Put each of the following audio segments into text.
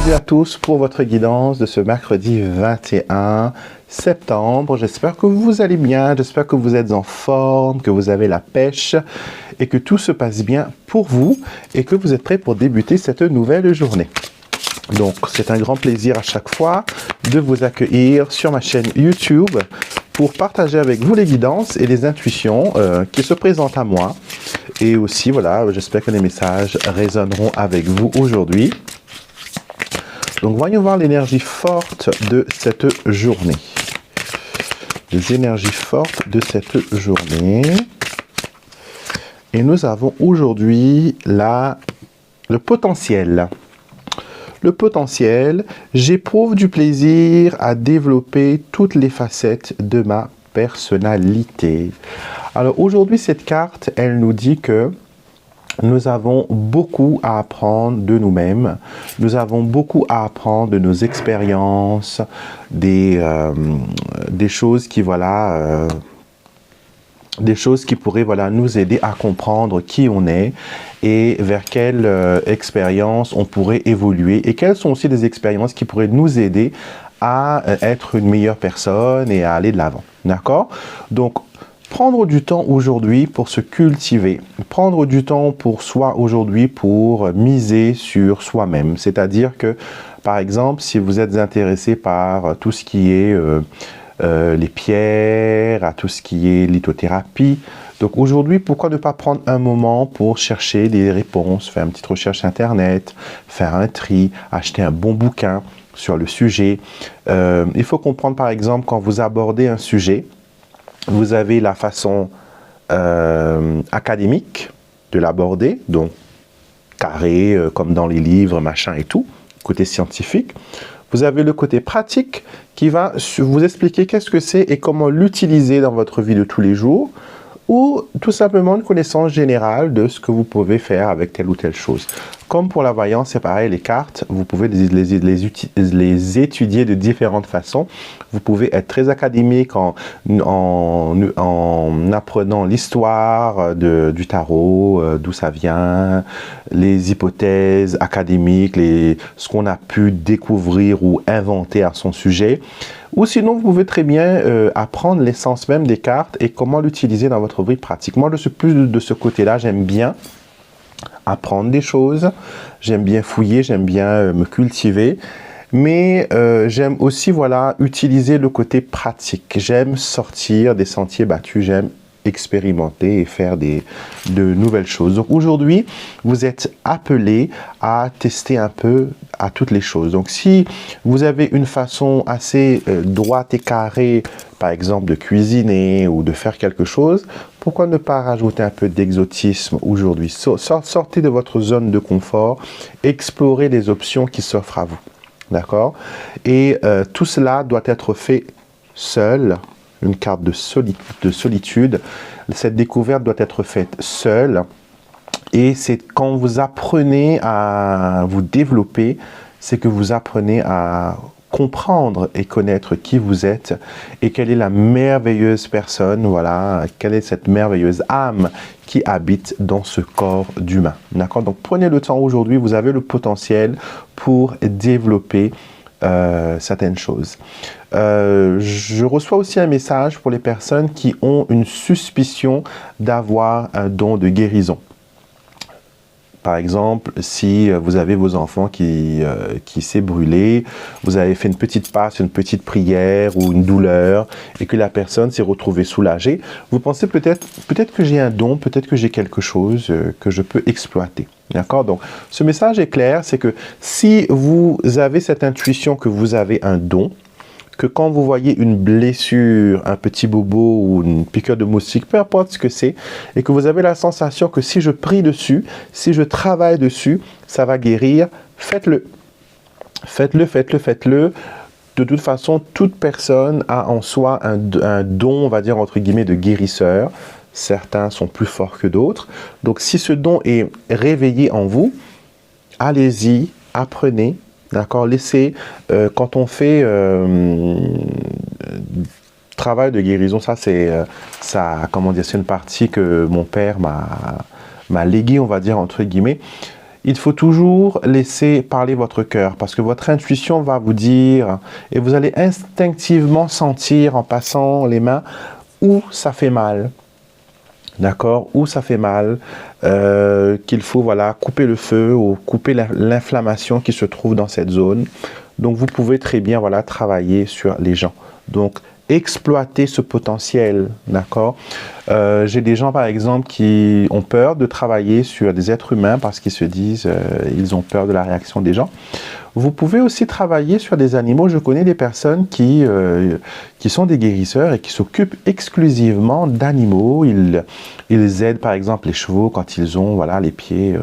aujourd'hui à tous pour votre guidance de ce mercredi 21 septembre. J'espère que vous allez bien, j'espère que vous êtes en forme, que vous avez la pêche et que tout se passe bien pour vous et que vous êtes prêts pour débuter cette nouvelle journée. Donc, c'est un grand plaisir à chaque fois de vous accueillir sur ma chaîne YouTube pour partager avec vous les guidances et les intuitions qui se présentent à moi. Et aussi, voilà, j'espère que les messages résonneront avec vous aujourd'hui. Donc, voyons voir l'énergie forte de cette journée. Les énergies fortes de cette journée. Et nous avons aujourd'hui le potentiel. Le potentiel, j'éprouve du plaisir à développer toutes les facettes de ma personnalité. Alors aujourd'hui, cette carte, elle nous dit que nous avons beaucoup à apprendre de nous-mêmes. Nous avons beaucoup à apprendre de nos expériences, des choses qui, voilà, des choses qui pourraient, voilà, nous aider à comprendre qui on est et vers quelle expérience on pourrait évoluer. Et quelles sont aussi des expériences qui pourraient nous aider à être une meilleure personne et à aller de l'avant. D'accord? Donc, prendre du temps aujourd'hui pour se cultiver, prendre du temps pour soi aujourd'hui pour miser sur soi-même. C'est-à-dire que, par exemple, si vous êtes intéressé par tout ce qui est les pierres, à tout ce qui est lithothérapie, donc aujourd'hui, pourquoi ne pas prendre un moment pour chercher des réponses, faire une petite recherche internet, faire un tri, acheter un bon bouquin sur le sujet. Il faut comprendre, par exemple, quand vous abordez un sujet, vous avez la façon académique de l'aborder, donc carré, comme dans les livres, machin et tout, côté scientifique. Vous avez le côté pratique qui va vous expliquer qu'est-ce que c'est et comment l'utiliser dans votre vie de tous les jours, ou tout simplement une connaissance générale de ce que vous pouvez faire avec telle ou telle chose. Comme pour la voyance, c'est pareil, les cartes, vous pouvez les étudier de différentes façons. Vous pouvez être très académique en apprenant l'histoire du tarot, d'où ça vient, les hypothèses académiques, ce qu'on a pu découvrir ou inventer à son sujet. Ou sinon, vous pouvez très bien apprendre l'essence même des cartes et comment l'utiliser dans votre vie pratique. Moi, je suis plus de ce côté-là. J'aime bien apprendre des choses, j'aime bien fouiller, j'aime bien me cultiver. Mais j'aime aussi, voilà, utiliser le côté pratique. J'aime sortir des sentiers battus, j'aime expérimenter et faire de nouvelles choses. Donc aujourd'hui, vous êtes appelé à tester un peu à toutes les choses. Donc si vous avez une façon assez droite et carrée, par exemple de cuisiner ou de faire quelque chose, pourquoi ne pas rajouter un peu d'exotisme aujourd'hui? Sortez de votre zone de confort, explorez les options qui s'offrent à vous. D'accord? Et tout cela doit être fait seul. Une carte de solitude. Cette découverte doit être faite seule. Et c'est quand vous apprenez à vous développer, c'est que vous apprenez à comprendre et connaître qui vous êtes et quelle est la merveilleuse personne, voilà, quelle est cette merveilleuse âme qui habite dans ce corps d'humain. D'accord? Donc prenez le temps aujourd'hui, vous avez le potentiel pour développer certaines choses. Je reçois aussi un message pour les personnes qui ont une suspicion d'avoir un don de guérison. Par exemple, si vous avez vos enfants qui s'est brûlé, vous avez fait une petite passe, une petite prière ou une douleur et que la personne s'est retrouvée soulagée, vous pensez peut-être que j'ai un don, peut-être que j'ai quelque chose que je peux exploiter. D'accord? Donc, ce message est clair, c'est que si vous avez cette intuition que vous avez un don, que quand vous voyez une blessure, un petit bobo ou une piqûre de moustique, peu importe ce que c'est, et que vous avez la sensation que si je prie dessus, si je travaille dessus, ça va guérir, faites-le. Faites-le, faites-le, faites-le. De toute façon, toute personne a en soi un don, on va dire entre guillemets, de guérisseur. Certains sont plus forts que d'autres. Donc, si ce don est réveillé en vous, allez-y, apprenez. D'accord, laissez, quand on fait travail de guérison, ça c'est, comment dire, c'est une partie que mon père m'a légué, on va dire, entre guillemets. il faut toujours laisser parler votre cœur parce que votre intuition va vous dire et vous allez instinctivement sentir en passant les mains où ça fait mal. D'accord, où ça fait mal, qu'il faut voilà, couper le feu ou couper l'inflammation qui se trouve dans cette zone. Donc vous pouvez très bien voilà, travailler sur les gens. Donc exploiter ce potentiel, d'accord. J'ai des gens par exemple qui ont peur de travailler sur des êtres humains parce qu'ils se disent ils ont peur de la réaction des gens. Vous pouvez aussi travailler sur des animaux. Je connais des personnes qui sont des guérisseurs et qui s'occupent exclusivement d'animaux. Ils aident par exemple les chevaux quand ils ont voilà, les pieds,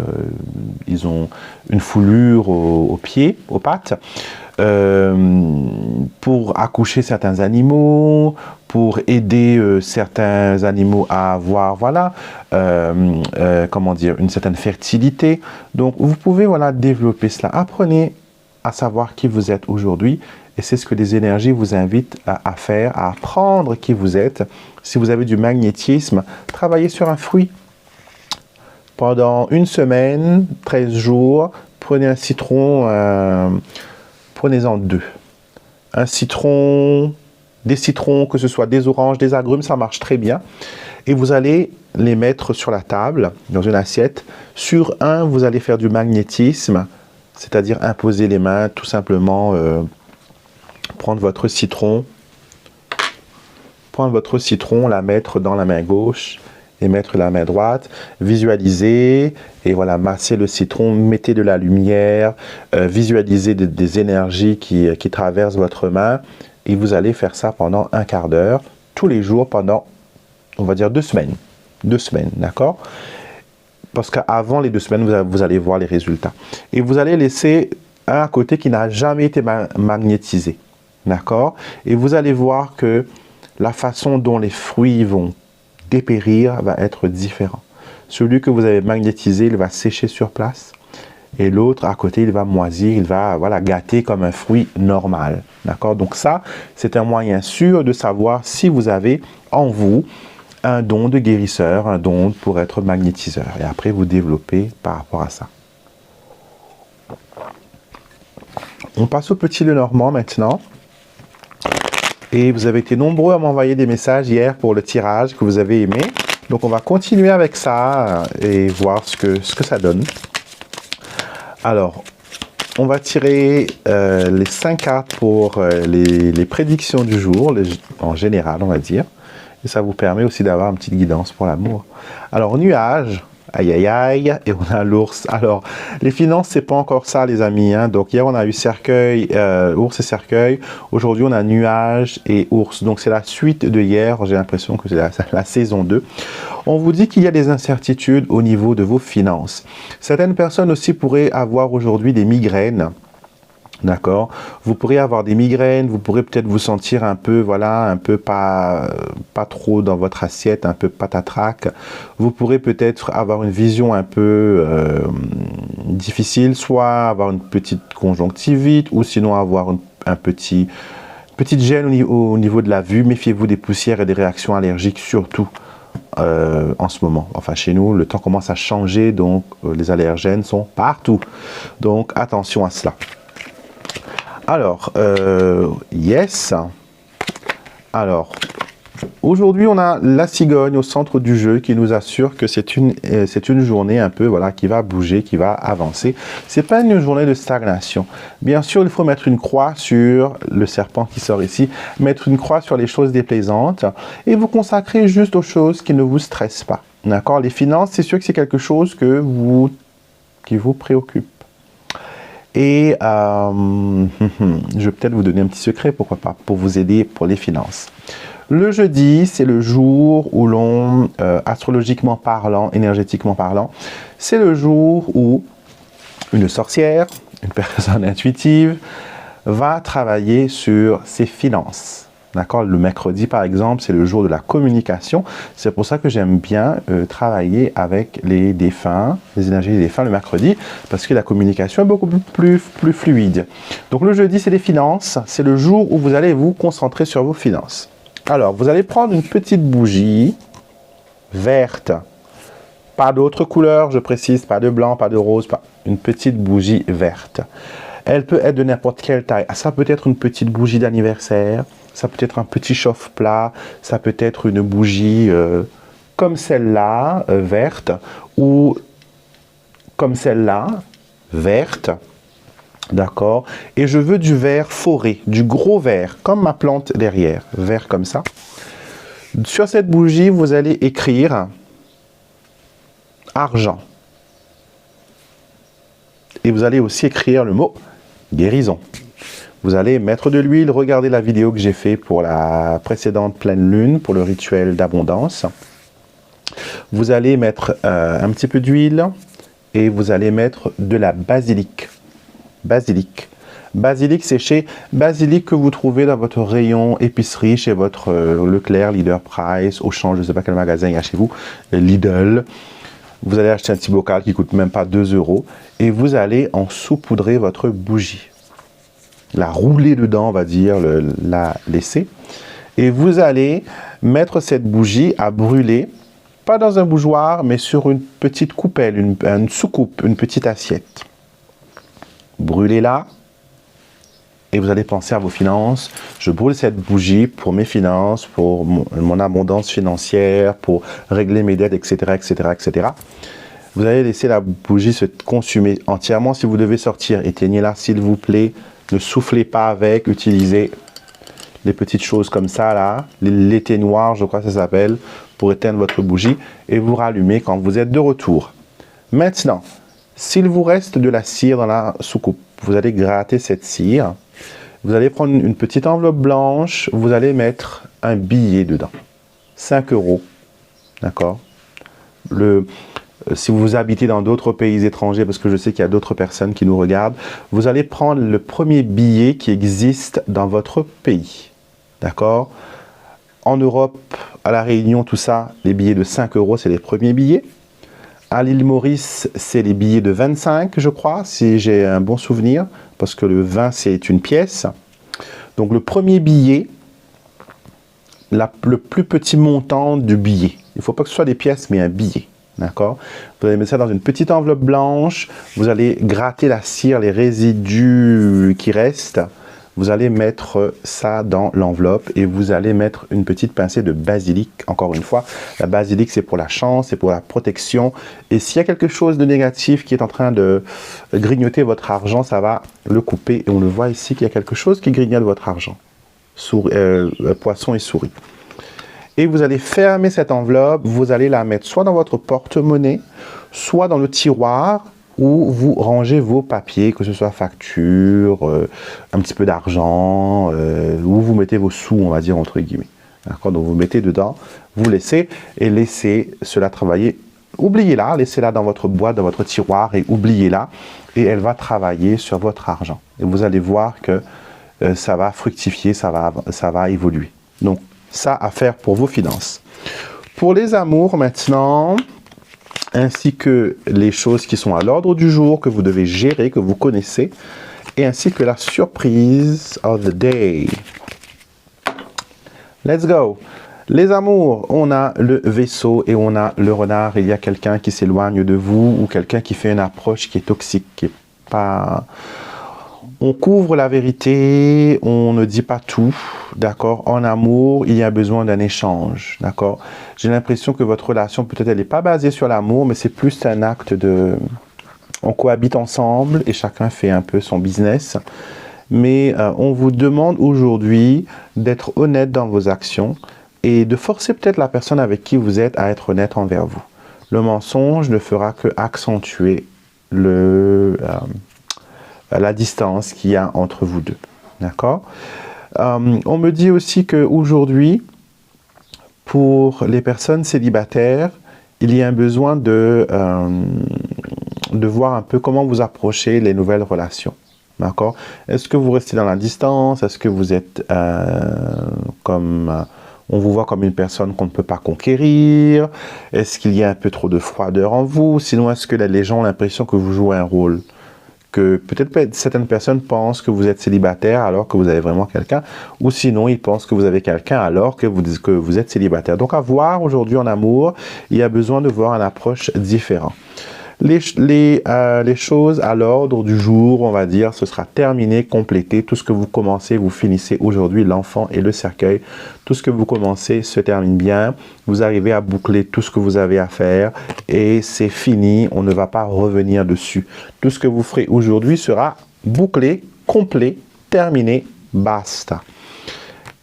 ils ont une foulure aux pieds, aux pattes. Pour accoucher certains animaux, pour aider certains animaux à avoir voilà, comment dire, une certaine fertilité. Donc vous pouvez voilà, développer cela. Apprenez à savoir qui vous êtes aujourd'hui et c'est ce que les énergies vous invitent à faire, à apprendre qui vous êtes. Si vous avez du magnétisme, travaillez sur un fruit. Pendant une semaine, 13 jours, prenez un citron, prenez-en 2. Un citron, des citrons, que ce soit des oranges, des agrumes, ça marche très bien. Et vous allez les mettre sur la table, dans une assiette. Sur un, vous allez faire du magnétisme, c'est-à-dire imposer les mains, tout simplement prendre votre citron, la mettre dans la main gauche et mettre la main droite, visualiser et voilà, masser le citron, mettez de la lumière, visualisez des énergies qui traversent votre main et vous allez faire ça pendant un quart d'heure, tous les jours pendant, on va dire 2 semaines. 2 semaines, d'accord? Parce qu'avant les 2 semaines, vous allez voir les résultats. Et vous allez laisser un à côté qui n'a jamais été magnétisé. D'accord? Et vous allez voir que la façon dont les fruits vont dépérir va être différente. Celui que vous avez magnétisé, il va sécher sur place. Et l'autre, à côté, il va moisir, il va voilà, gâter comme un fruit normal. D'accord? Donc ça, c'est un moyen sûr de savoir si vous avez en vous un don de guérisseur, un don pour être magnétiseur. Et après, vous développez par rapport à ça. On passe au petit Lenormand maintenant. Et vous avez été nombreux à m'envoyer des messages hier pour le tirage que vous avez aimé. Donc, on va continuer avec ça et voir ce que ça donne. Alors, on va tirer les 5 cartes pour les prédictions du jour, en général, on va dire. Et ça vous permet aussi d'avoir une petite guidance pour l'amour. Alors, nuage, aïe aïe aïe, et on a l'ours. Alors, les finances, c'est pas encore ça, les amis. Hein. Donc, hier, on a eu cercueil, ours et cercueil. Aujourd'hui, on a nuage et ours. Donc, c'est la suite de hier. J'ai l'impression que c'est la saison 2. On vous dit qu'il y a des incertitudes au niveau de vos finances. Certaines personnes aussi pourraient avoir aujourd'hui des migraines. D'accord? Vous pourrez avoir des migraines, vous pourrez peut-être vous sentir un peu, voilà, un peu pas trop dans votre assiette, un peu patatrac. Vous pourrez peut-être avoir une vision un peu difficile, soit avoir une petite conjonctivite, ou sinon avoir petite gêne au niveau de la vue. Méfiez-vous des poussières et des réactions allergiques, surtout en ce moment. Enfin, chez nous, le temps commence à changer, donc les allergènes sont partout. Donc, attention à cela. Alors, yes. Alors, aujourd'hui, on a la cigogne au centre du jeu qui nous assure que c'est une journée un peu, voilà, qui va bouger, qui va avancer. C'est pas une journée de stagnation. Bien sûr, il faut mettre une croix sur le serpent qui sort ici, mettre une croix sur les choses déplaisantes et vous consacrer juste aux choses qui ne vous stressent pas. D'accord? Les finances, c'est sûr que c'est quelque chose qui vous préoccupe. Et je vais peut-être vous donner un petit secret, pourquoi pas, pour vous aider pour les finances. Le jeudi, c'est le jour où l'on, astrologiquement parlant, énergétiquement parlant, c'est le jour où une sorcière, une personne intuitive, va travailler sur ses finances. D'accord? Le mercredi, par exemple, c'est le jour de la communication. C'est pour ça que j'aime bien travailler avec les défunts, les énergies des défunts le mercredi, parce que la communication est beaucoup plus fluide. Donc le jeudi, c'est les finances. C'est le jour où vous allez vous concentrer sur vos finances. Alors, vous allez prendre une petite bougie verte. Pas d'autres couleurs, je précise, pas de blanc, pas de rose, une petite bougie verte. Elle peut être de n'importe quelle taille. Ça peut être une petite bougie d'anniversaire, ça peut être un petit chauffe-plat, ça peut être une bougie comme celle-là, verte, ou comme celle-là, verte. D'accord? Et je veux du vert forêt, du gros vert, comme ma plante derrière, vert comme ça. Sur cette bougie, vous allez écrire argent. Et vous allez aussi écrire le mot guérison. Vous allez mettre de l'huile, regardez la vidéo que j'ai fait pour la précédente pleine lune, pour le rituel d'abondance. Vous allez mettre un petit peu d'huile et vous allez mettre de la basilic. Basilic. Basilic séché, basilic que vous trouvez dans votre rayon épicerie, chez votre Leclerc, Leader Price, Auchan, je ne sais pas quel magasin il y a chez vous, Lidl. Vous allez acheter un petit bocal qui ne coûte même pas 2 € et vous allez en saupoudrer votre bougie. La rouler dedans, on va dire, la laisser. Et vous allez mettre cette bougie à brûler, pas dans un bougeoir, mais sur une petite coupelle, une soucoupe, une petite assiette. Brûlez-la et vous allez penser à vos finances. Je brûle cette bougie pour mes finances, pour mon abondance financière, pour régler mes dettes, etc., etc., etc. Vous allez laisser la bougie se consumer entièrement. Si vous devez sortir, éteignez-la s'il vous plaît. Ne soufflez pas avec, utilisez les petites choses comme ça, là, l'éteignoir, je crois que ça s'appelle, pour éteindre votre bougie, et vous rallumez quand vous êtes de retour. Maintenant, s'il vous reste de la cire dans la soucoupe, vous allez gratter cette cire, vous allez prendre une petite enveloppe blanche, vous allez mettre un billet dedans, 5 €, d'accord? Si vous habitez dans d'autres pays étrangers, parce que je sais qu'il y a d'autres personnes qui nous regardent, vous allez prendre le premier billet qui existe dans votre pays. D'accord? En Europe, à La Réunion, tout ça, les billets de 5 €, c'est les premiers billets. À l'île Maurice, c'est les billets de 25, je crois, si j'ai un bon souvenir, parce que le 20, c'est une pièce. Donc, le premier billet, le plus petit montant du billet. Il ne faut pas que ce soit des pièces, mais un billet. D'accord? Vous allez mettre ça dans une petite enveloppe blanche. Vous allez gratter la cire, les résidus qui restent. Vous allez mettre ça dans l'enveloppe et vous allez mettre une petite pincée de basilic. Encore une fois, la basilic, c'est pour la chance, c'est pour la protection. Et s'il y a quelque chose de négatif qui est en train de grignoter votre argent, ça va le couper. Et on le voit ici qu'il y a quelque chose qui grignote votre argent. Poisson et souris. Et vous allez fermer cette enveloppe, vous allez la mettre soit dans votre porte-monnaie, soit dans le tiroir où vous rangez vos papiers, que ce soit facture, un petit peu d'argent, où vous mettez vos sous, on va dire, entre guillemets. D'accord? Donc vous mettez dedans, vous laissez et laissez cela travailler. Oubliez-la, laissez-la dans votre boîte, dans votre tiroir et oubliez-la. Et elle va travailler sur votre argent. Et vous allez voir que ça va fructifier, ça va évoluer. Donc, ça à faire pour vos finances. Pour les amours maintenant, ainsi que les choses qui sont à l'ordre du jour, que vous devez gérer, que vous connaissez, et ainsi que la surprise of the day. Let's go! Les amours, on a le vaisseau et on a le renard. Il y a quelqu'un qui s'éloigne de vous ou quelqu'un qui fait une approche qui est toxique, qui est pas... On couvre la vérité, on ne dit pas tout, d'accord? En amour, il y a besoin d'un échange, d'accord? J'ai l'impression que votre relation, peut-être, elle n'est pas basée sur l'amour, mais c'est plus un acte de... On cohabite ensemble et chacun fait un peu son business. Mais on vous demande aujourd'hui d'être honnête dans vos actions et de forcer peut-être la personne avec qui vous êtes à être honnête envers vous. Le mensonge ne fera que accentuer la distance qu'il y a entre vous deux. D'accord? On me dit aussi qu'aujourd'hui, pour les personnes célibataires, il y a un besoin de voir un peu comment vous approchez les nouvelles relations. D'accord? Est-ce que vous restez dans la distance? Est-ce que vous êtes on vous voit comme une personne qu'on ne peut pas conquérir? Est-ce qu'il y a un peu trop de froideur en vous? Sinon, est-ce que les gens ont l'impression que vous jouez un rôle? Que peut-être certaines personnes pensent que vous êtes célibataire alors que vous avez vraiment quelqu'un, ou sinon ils pensent que vous avez quelqu'un alors que vous êtes célibataire. Donc à voir aujourd'hui en amour, il y a besoin de voir une approche différente. Les choses à l'ordre du jour, on va dire, ce sera terminé, complété. Tout ce que vous commencez, vous finissez aujourd'hui, l'enfant et le cercueil. Tout ce que vous commencez se termine bien. Vous arrivez à boucler tout ce que vous avez à faire et c'est fini. On ne va pas revenir dessus. Tout ce que vous ferez aujourd'hui sera bouclé, complet, terminé, basta.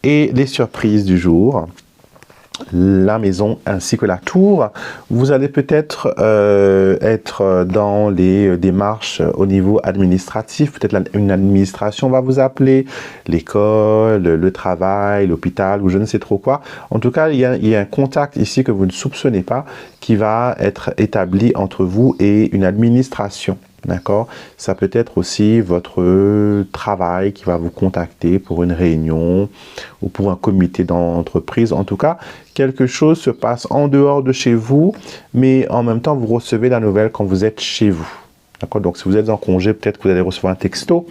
Et les surprises du jour, la maison ainsi que la tour. Vous allez peut-être être dans les démarches au niveau administratif. Peut-être une administration va vous appeler, l'école, le travail, l'hôpital ou je ne sais trop quoi. En tout cas, il y a un contact ici que vous ne soupçonnez pas qui va être établi entre vous et une administration. D'accord? Ça peut être aussi votre travail qui va vous contacter pour une réunion ou pour un comité d'entreprise. En tout cas, quelque chose se passe en dehors de chez vous, mais en même temps, vous recevez la nouvelle quand vous êtes chez vous. D'accord? Donc, si vous êtes en congé, peut-être que vous allez recevoir un texto.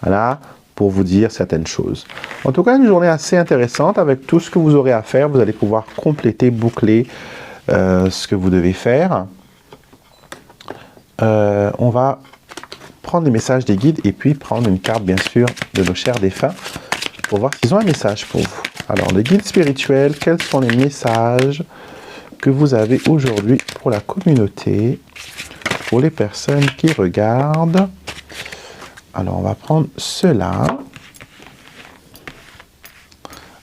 Voilà, pour vous dire certaines choses. En tout cas, une journée assez intéressante avec tout ce que vous aurez à faire. Vous allez pouvoir compléter, boucler ce que vous devez faire. On va prendre les messages des guides et puis prendre une carte, bien sûr, de nos chers défunts pour voir s'ils ont un message pour vous. Alors, les guides spirituels, quels sont les messages que vous avez aujourd'hui pour la communauté, pour les personnes qui regardent? Alors, on va prendre cela.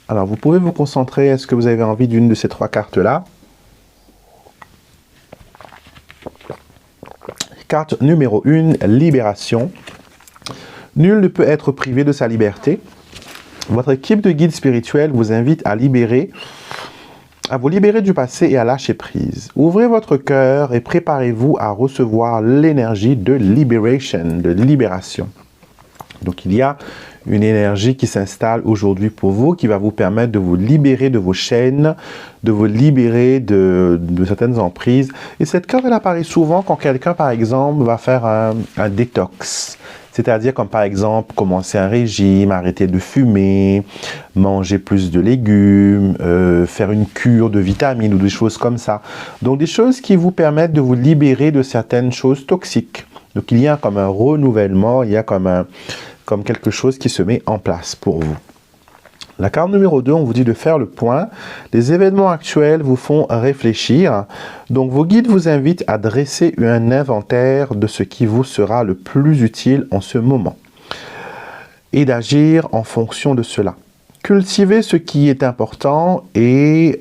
Alors, vous pouvez vous concentrer. Est-ce que vous avez envie d'une de ces trois cartes-là? Carte numéro 1, libération. Nul ne peut être privé de sa liberté. Votre équipe de guides spirituels vous invite à vous libérer du passé et à lâcher prise. Ouvrez votre cœur et préparez-vous à recevoir l'énergie de libération. Donc il y a une énergie qui s'installe aujourd'hui pour vous, qui va vous permettre de vous libérer de vos chaînes, de vous libérer de certaines emprises. Et cette carte, elle apparaît souvent quand quelqu'un, par exemple, va faire un détox. C'est-à-dire comme par exemple commencer un régime, arrêter de fumer, manger plus de légumes, faire une cure de vitamines ou des choses comme ça. Donc des choses qui vous permettent de vous libérer de certaines choses toxiques. Donc il y a comme un renouvellement, il y a comme quelque chose qui se met en place pour vous. La carte numéro 2, on vous dit de faire le point. Les événements actuels vous font réfléchir. Donc, vos guides vous invitent à dresser un inventaire de ce qui vous sera le plus utile en ce moment et d'agir en fonction de cela. Cultivez ce qui est important et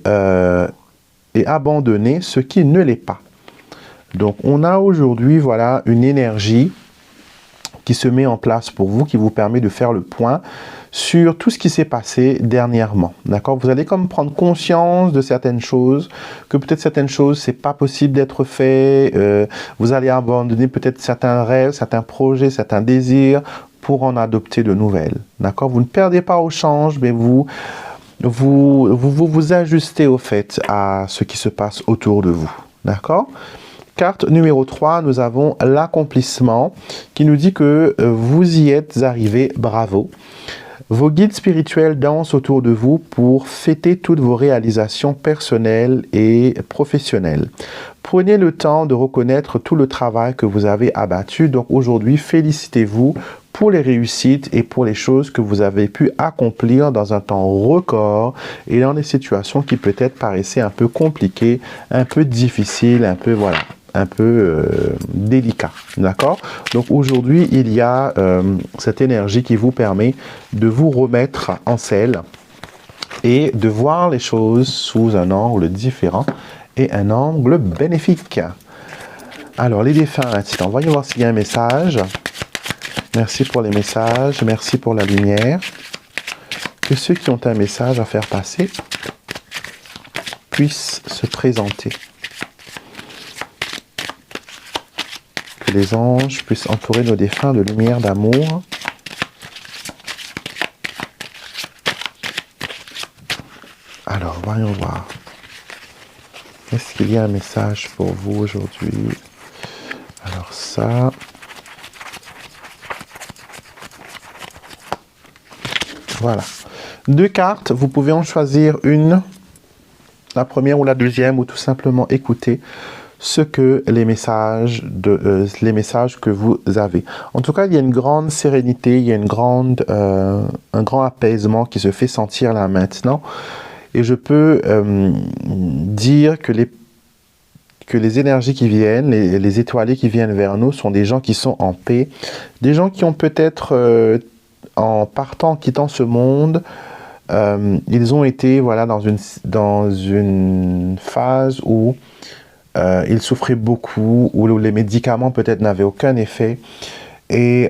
abandonnez ce qui ne l'est pas. Donc, on a aujourd'hui, voilà, une énergie qui se met en place pour vous, qui vous permet de faire le point sur tout ce qui s'est passé dernièrement. D'accord? Vous allez comme prendre conscience de certaines choses, que peut-être certaines choses, c'est pas possible d'être fait. Vous allez abandonner peut-être certains rêves, certains projets, certains désirs pour en adopter de nouvelles. D'accord? Vous ne perdez pas au change, mais vous ajustez au fait à ce qui se passe autour de vous. D'accord? Carte numéro 3, nous avons l'accomplissement qui nous dit que vous y êtes arrivé, bravo. Vos guides spirituels dansent autour de vous pour fêter toutes vos réalisations personnelles et professionnelles. Prenez le temps de reconnaître tout le travail que vous avez abattu. Donc aujourd'hui, félicitez-vous pour les réussites et pour les choses que vous avez pu accomplir dans un temps record et dans des situations qui peut-être paraissaient un peu compliquées, un peu difficiles, un peu délicat, d'accord? Donc aujourd'hui, il y a cette énergie qui vous permet de vous remettre en selle et de voir les choses sous un angle différent et un angle bénéfique. Alors, les défunts, voyons voir s'il y a un message. Merci pour les messages, merci pour la lumière. Que ceux qui ont un message à faire passer puissent se présenter. Que les anges puissent entourer nos défunts de lumière, d'amour. Alors, voyons voir. Est-ce qu'il y a un message pour vous aujourd'hui? Alors ça... Voilà. 2 cartes, vous pouvez en choisir une, la première ou la deuxième, ou tout simplement écouter ce que les messages que vous avez. En tout cas, il y a une grande sérénité, il y a un grand apaisement qui se fait sentir là maintenant. Et je peux dire que les énergies qui viennent, les étoilés qui viennent vers nous sont des gens qui sont en paix, des gens qui ont peut-être, en partant, en quittant ce monde, ils ont été voilà, dans une phase où ils souffraient beaucoup, où les médicaments peut-être n'avaient aucun effet, et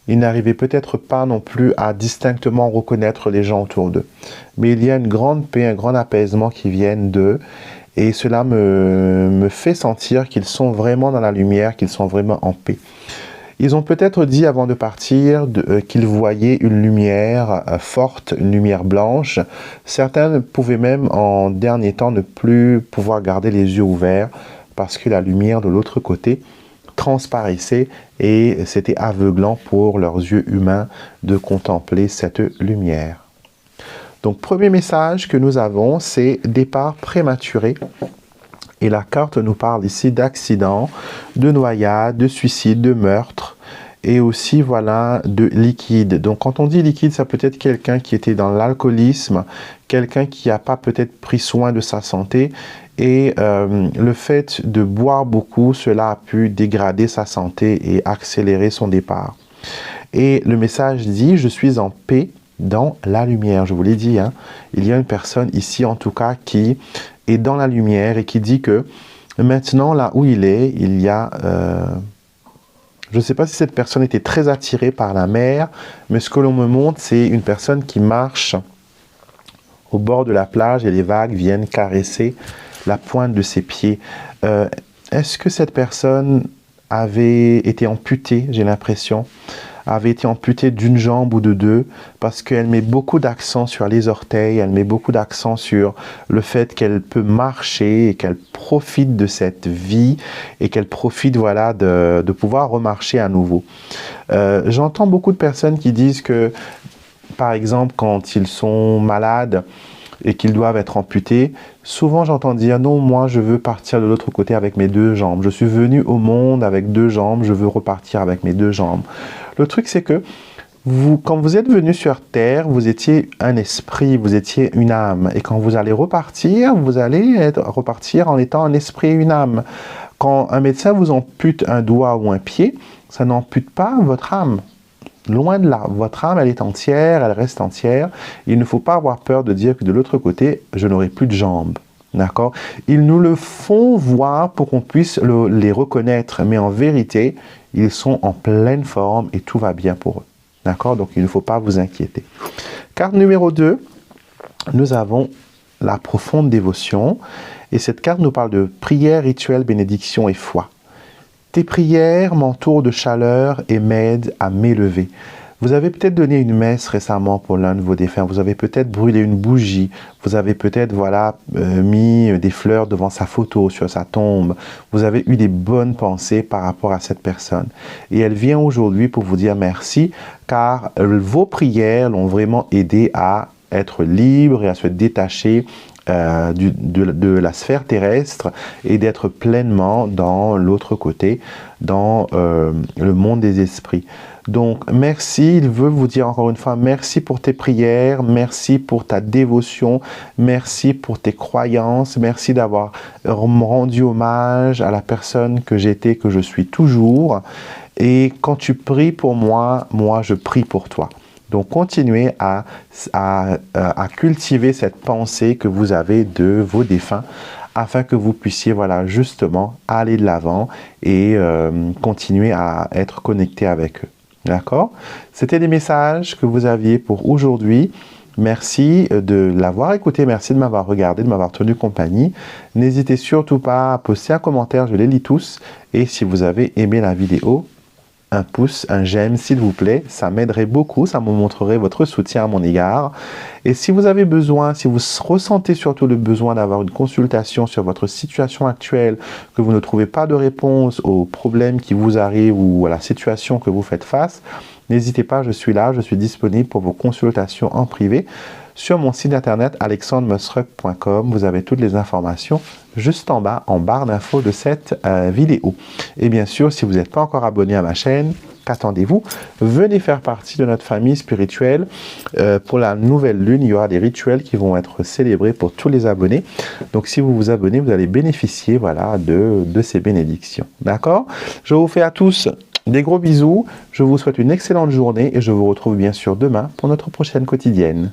ils n'arrivaient peut-être pas non plus à distinctement reconnaître les gens autour d'eux. Mais il y a une grande paix, un grand apaisement qui viennent d'eux, et cela me fait sentir qu'ils sont vraiment dans la lumière, qu'ils sont vraiment en paix. Ils ont peut-être dit avant de partir qu'ils voyaient une lumière forte, une lumière blanche. Certains pouvaient même en dernier temps ne plus pouvoir garder les yeux ouverts parce que la lumière de l'autre côté transparaissait et c'était aveuglant pour leurs yeux humains de contempler cette lumière. Donc, premier message que nous avons, c'est départ prématuré. Et la carte nous parle ici d'accidents, de noyades, de suicides, de meurtres et aussi voilà de liquide. Donc quand on dit liquide, ça peut être quelqu'un qui était dans l'alcoolisme, quelqu'un qui n'a pas peut-être pris soin de sa santé et le fait de boire beaucoup, cela a pu dégrader sa santé et accélérer son départ. Et le message dit « Je suis en paix dans la lumière ». Je vous l'ai dit, hein, il y a une personne ici en tout cas qui est dans la lumière et qui dit que maintenant, là où il est, il y a... je ne sais pas si cette personne était très attirée par la mer, mais ce que l'on me montre, c'est une personne qui marche au bord de la plage et les vagues viennent caresser la pointe de ses pieds. Est-ce que cette personne avait été amputée, j'ai l'impression, avait été amputée d'une jambe ou de deux, parce qu'elle met beaucoup d'accent sur les orteils, elle met beaucoup d'accent sur le fait qu'elle peut marcher et qu'elle profite de cette vie et qu'elle profite voilà, de pouvoir remarcher à nouveau. J'entends beaucoup de personnes qui disent que, par exemple, quand ils sont malades et qu'ils doivent être amputés, souvent j'entends dire « Non, moi je veux partir de l'autre côté avec mes deux jambes. Je suis venu au monde avec deux jambes, je veux repartir avec mes deux jambes. » Le truc, c'est que quand vous êtes venu sur Terre, vous étiez un esprit, vous étiez une âme. Et quand vous allez repartir, vous allez repartir en étant un esprit et une âme. Quand un médecin vous ampute un doigt ou un pied, ça n'ampute pas votre âme. Loin de là. Votre âme, elle est entière, elle reste entière. Il ne faut pas avoir peur de dire que de l'autre côté, je n'aurai plus de jambes. D'accord? Ils nous le font voir pour qu'on puisse les reconnaître. Mais en vérité, ils sont en pleine forme et tout va bien pour eux. D'accord? Donc, il ne faut pas vous inquiéter. Carte numéro 2, nous avons la profonde dévotion. Et cette carte nous parle de prière, rituel, bénédiction et foi. Tes prières m'entourent de chaleur et m'aident à m'élever. Vous avez peut-être donné une messe récemment pour l'un de vos défunts. Vous avez peut-être brûlé une bougie. Vous avez peut-être voilà, mis des fleurs devant sa photo, sur sa tombe. Vous avez eu des bonnes pensées par rapport à cette personne. Et elle vient aujourd'hui pour vous dire merci, car vos prières l'ont vraiment aidé à être libre et à se détacher de la sphère terrestre et d'être pleinement dans l'autre côté, dans le monde des esprits. Donc, merci, il veut vous dire encore une fois, merci pour tes prières, merci pour ta dévotion, merci pour tes croyances, merci d'avoir rendu hommage à la personne que j'étais, que je suis toujours. Et quand tu pries pour moi, moi je prie pour toi. Donc, continuez à cultiver cette pensée que vous avez de vos défunts afin que vous puissiez, voilà, justement, aller de l'avant et continuer à être connecté avec eux. D'accord? C'était les messages que vous aviez pour aujourd'hui. Merci de l'avoir écouté, merci de m'avoir regardé, de m'avoir tenu compagnie. N'hésitez surtout pas à poster un commentaire, je les lis tous. Et si vous avez aimé la vidéo, un pouce, un j'aime s'il vous plaît, ça m'aiderait beaucoup, ça me montrerait votre soutien à mon égard. Et si vous avez besoin, si vous ressentez surtout le besoin d'avoir une consultation sur votre situation actuelle, que vous ne trouvez pas de réponse aux problèmes qui vous arrivent ou à la situation que vous faites face, n'hésitez pas, je suis là, je suis disponible pour vos consultations en privé. sur mon site internet alexandremusrup.com. Vous avez toutes les informations juste en bas, en barre d'infos de cette vidéo. Et bien sûr, si vous n'êtes pas encore abonné à ma chaîne, qu'attendez-vous? Venez faire partie de notre famille spirituelle. Pour la nouvelle lune, il y aura des rituels qui vont être célébrés pour tous les abonnés. Donc, si vous vous abonnez, vous allez bénéficier voilà, de ces bénédictions. D'accord? Je vous fais à tous des gros bisous. Je vous souhaite une excellente journée et je vous retrouve bien sûr demain pour notre prochaine quotidienne.